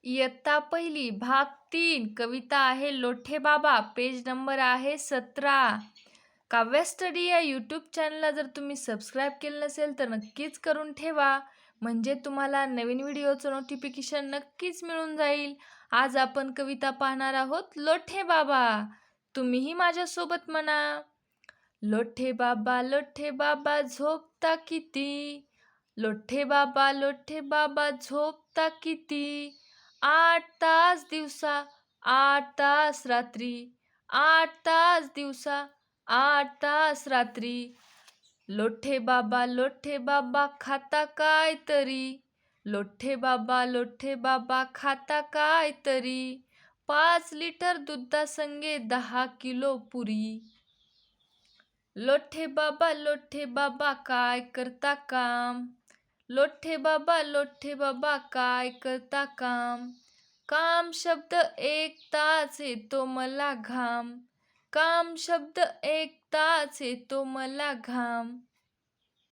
इयत्ता पहिली भाग 3 कविता आहे लोठे बाबा पेज नंबर आहे 17. काव्य स्टडी या यूट्यूब चॅनलला जर तुम्ही सबस्क्राईब केलं नसेल तर नक्कीच करून ठेवा, म्हणजे तुम्हाला नवीन व्हिडिओचं नोटिफिकेशन नक्कीच मिळून जाईल. आज आपण कविता पाहणार आहोत लोठे बाबा. तुम्हीही माझ्यासोबत म्हणा. लोठे बाबा झोपता किती, लोठे बाबा झोपता किती, 8 तास दिवसा 8 तास रात्री, 8 तास दिवसा 8 तास रात्री. लोठे बाबा खाता काय तरी, लोठे बाबा खाता काय तरी, 5 लिटर दुधासंगे 10 किलो पुरी. लोठे बाबा काय करता काम, लोठे बाबा काय करता काम, काम शब्द ऐकताच येतो मला घाम, काम शब्द ऐकताच येतो मला घाम.